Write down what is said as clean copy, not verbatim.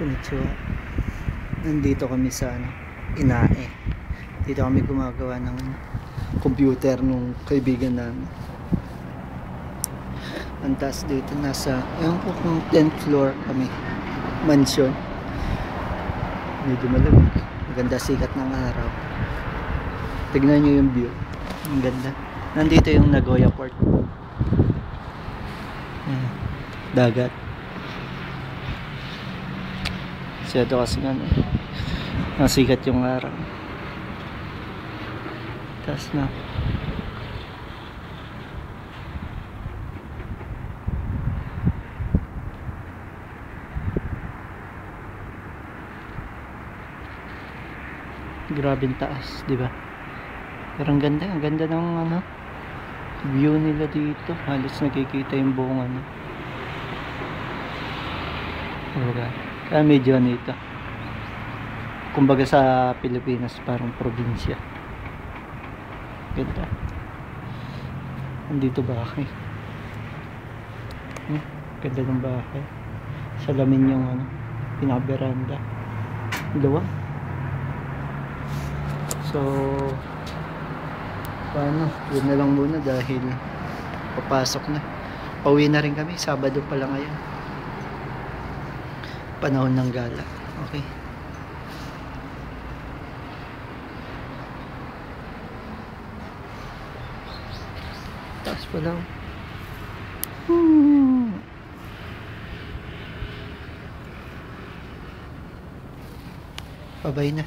Konnichiwa. Nandito kami sa Inae. Dito kami gumagawa ng computer nung kaibigan namin. Ang taas dito, nasa yung 10th floor kami. Mansion. Medyo malamig. Maganda sikat ng araw. Tignan nyo yung view. Ang ganda. Nandito yung Nagoya Port. Dagat. Siyado kasi nasikat yung araw. Taas na. Grabing taas, di ba? Pero ang ganda ng view nila dito. Halos nakikita yung buong kaya medyo ito. Kumbaga sa Pilipinas parang probinsya. Ganda. Andito bahay. Ganda ng bahay. Salamin yung pinaka-veranda. Dalawa. So paano? Yun na lang muna dahil papasok na. Pauwi na rin kami. Sabado pa lang ngayon. Panahon ng gala. Okay. Taas pa lang. Pabay na.